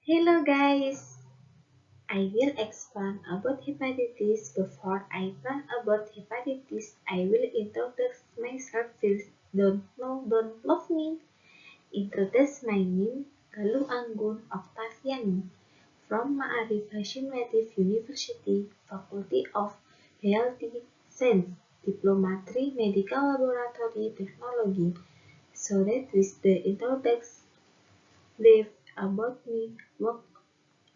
Hello guys! I will explain about hepatitis. Before I explain about hepatitis, I will introduce myself. Please don't know, don't love me. Introduce my name, Galuh Anggun Octaviani, from Ma'arif Hashim Latif University, Faculty of Healthy Science, Diploma 3 Medical Laboratory Technology. So that is the introduction about me.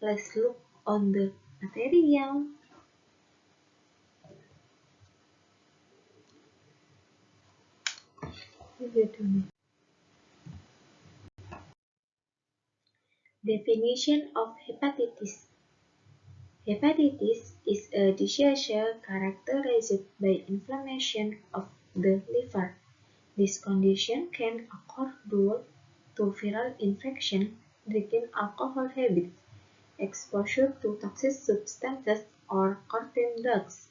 Let's look on the material. Definition of hepatitis. Hepatitis is a disease characterized by inflammation of the liver. This condition can occur due to viral infection, drinking alcohol habits, exposure to toxic substances, or certain drugs.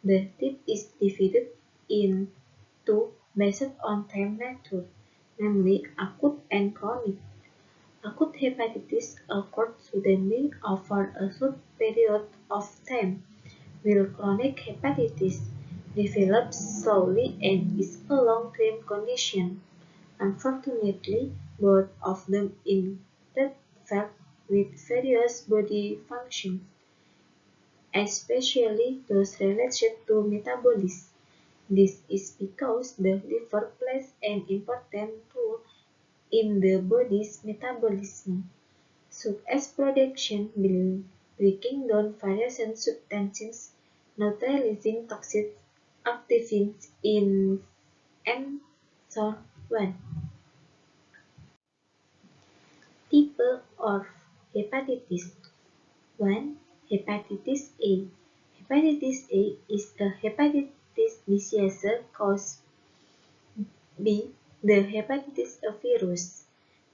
The type is divided into based on temperature, namely acute and chronic. Acute hepatitis occurs suddenly over a short period of time, while chronic hepatitis develops slowly and is a long-term condition. Unfortunately, both of them interfere with various body functions, especially those related to metabolism. This is because the liver plays an important role in the body's metabolism, such as production, breaking down various substances, neutralizing toxic activins in and so on. Type of hepatitis 1. Hepatitis A. Hepatitis A is a hepatitis disease caused by the hepatitis virus.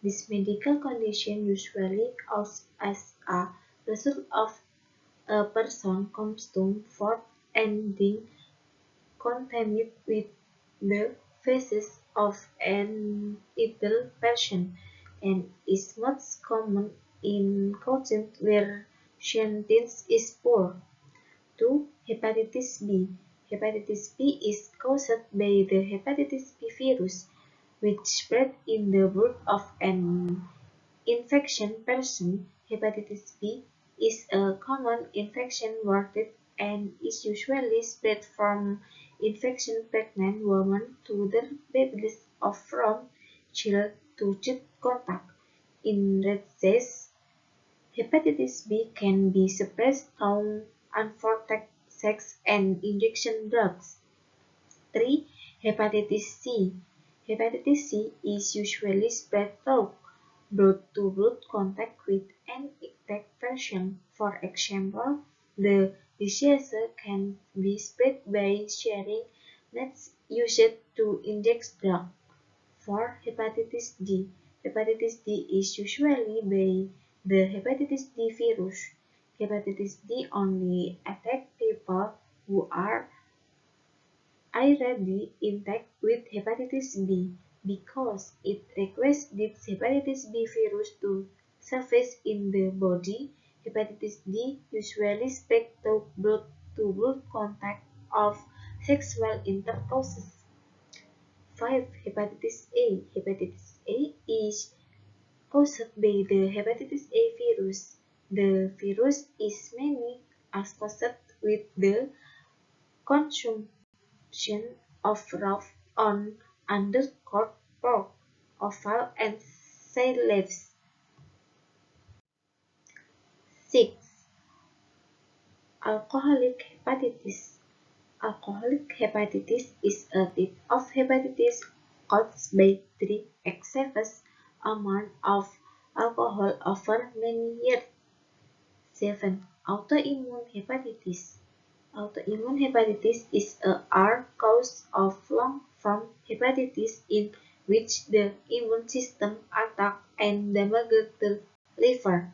This medical condition usually occurs as a result of a person comes to food and being contaminated with the feces of an ill person and is most common in countries where sanitation is poor. 2. Hepatitis B. Hepatitis B is caused by the hepatitis B virus, which spread in the blood of an infection person. Hepatitis B is a common infection worldwide and is usually spread from infection pregnant women to their babies or from child to child contact. In races, hepatitis B can be suppressed through unprotected sex and injection drugs. 3. Hepatitis C. Hepatitis C is usually spread through blood-to-blood contact with an infected person. For example, the disease can be spread by sharing needles used to inject drugs. 4. Hepatitis D. Hepatitis D is usually by the hepatitis D virus. Hepatitis D only attacks people who are already infected with hepatitis B because it requires this hepatitis B virus to surface in the body. Hepatitis D usually spread through blood-to-blood contact of sexual intercourse. 5. Hepatitis A. Hepatitis A is caused by the hepatitis A virus. The virus is mainly associated with the consumption of raw on undercooked pork, offal, and sea leaves. 6. Alcoholic hepatitis. Alcoholic hepatitis is a type of hepatitis caused by drinking excess amount of alcohol over many years. 7. Autoimmune hepatitis. Autoimmune hepatitis is a rare cause of long-term hepatitis in which the immune system attacks and damages the liver.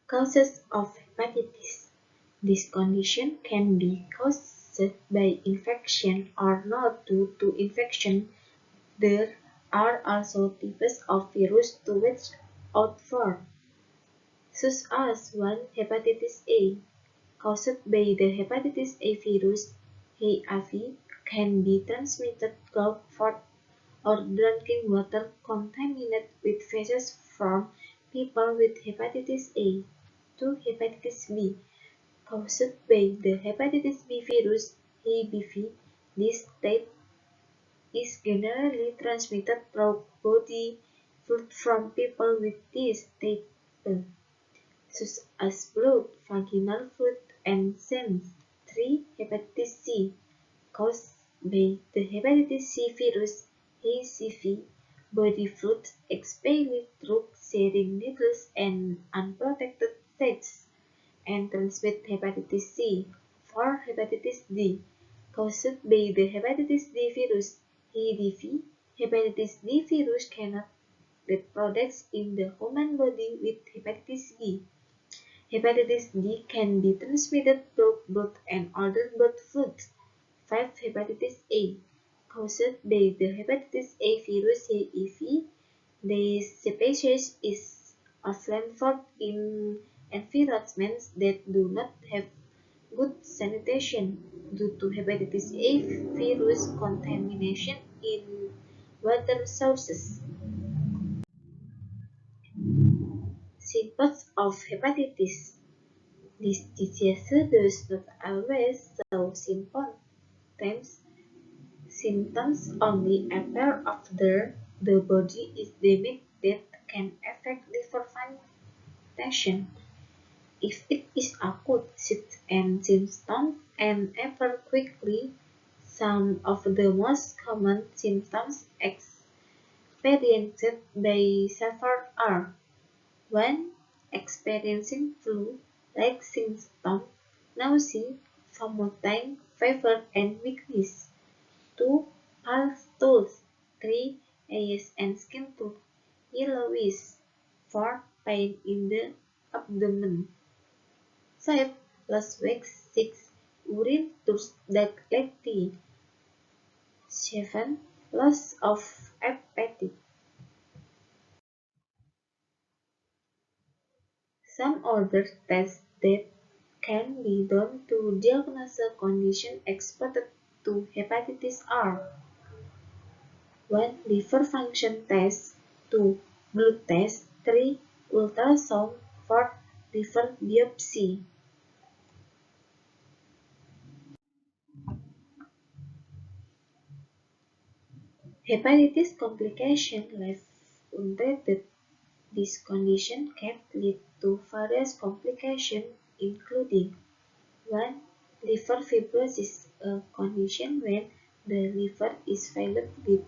Causes of hepatitis. This condition can be caused caused by infection or not due to infection. There are also types of virus to watch out for, such as 1. Hepatitis A, caused by the hepatitis A virus. HIV can be transmitted through food or drinking water contaminated with feces from people with hepatitis A. 2. Hepatitis B, caused by the hepatitis B virus, HBV. This type is generally transmitted through body fluid from people with this type, such as blood, vaginal fluid, and semen. 3. Hepatitis C, caused by the hepatitis C virus, HCV. Body fluids expelled through sharing needles and unprotected sex and transmit hepatitis C. 4. Hepatitis D, caused by the hepatitis D virus, HDV. Hepatitis D virus cannot reproduce in the human body with hepatitis B. Hepatitis D can be transmitted through blood and other blood fluids. 5. Hepatitis A, caused by the hepatitis A virus, HEV. This species is often found in environments that do not have good sanitation due to hepatitis A virus contamination in water sources. Symptoms of hepatitis. This disease does not always show symptoms. Symptoms only appear after the body is damaged that can affect liver function. If it is acute and symptoms and appear quickly, some of the most common symptoms experienced by sufferers are: 1. Experiencing flu-like symptoms, nausea, vomiting, fever, and weakness. 2. Pale stools. 3. Eyes and skin tone yellowish. 4. Pain in the abdomen. 5. Lost weight. 6. Urine thirst directly. 7. Loss of appetite. Some other tests that can be done to diagnose a condition exposed to hepatitis are: 1. Liver function test. 2. Blood test. 3. Ultrasound. 4. Liver biopsy. Hepatitis complication left untreated. This condition can lead to various complications including: 1. Liver fibrosis, a condition when the liver is filled with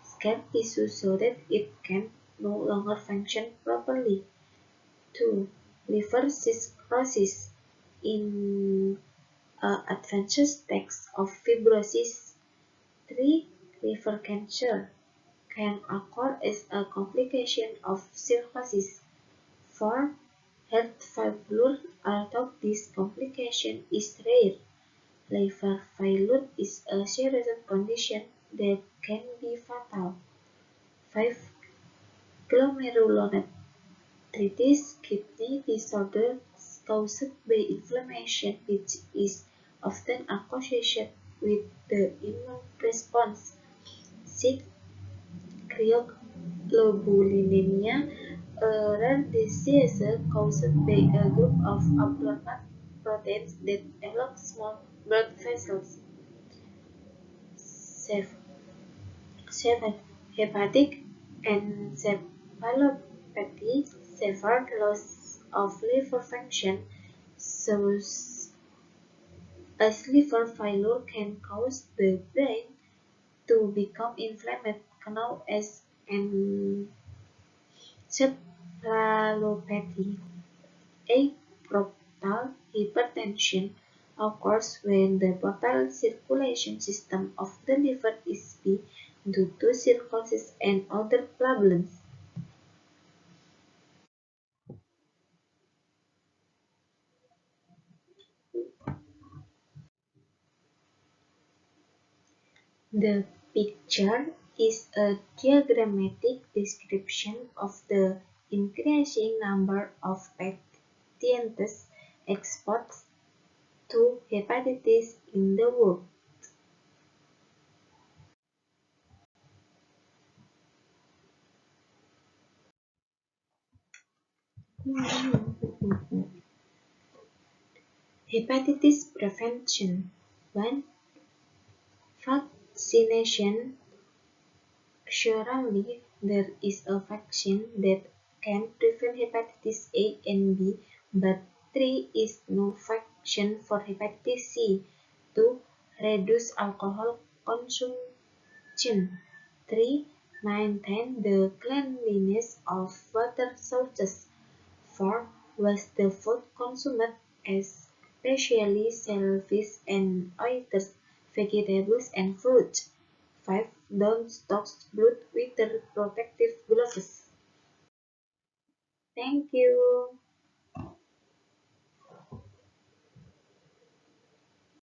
scar tissue so that it can no longer function properly. 2. Liver cirrhosis, in advanced stage of fibrosis. 3. Liver cancer can occur as a complication of cirrhosis. 4. Heart failure, although this complication is rare. Liver failure is a serious condition that can be fatal. 5. Glomerulonephritis, kidney disorder caused by inflammation which is often associated with the immune response. 6. Cryoglobulinemia, a rare disease caused by a group of abnormal proteins that block small blood vessels. 7. Hepatic encephalopathy, severe loss of liver function, shows as liver failure can cause the brain to become inflamed, known as encephalopathy. 8. Portal hypertension occurs when the portal circulation system of the liver is weak due to cirrhosis and other problems. The picture is a diagrammatic description of the increasing number of patients exposed to hepatitis in the world. Hepatitis prevention. 1. Vaccination. Surely there is a vaccine that can prevent hepatitis A and B, but 3 is no vaccine for hepatitis C. 2. Reduce alcohol consumption. 3. Maintain the cleanliness of water sources. 4. Was the food consumed, especially shellfish and oysters, vegetables and fruits. 5. Don't touch blood with the protective gloves. Thank you.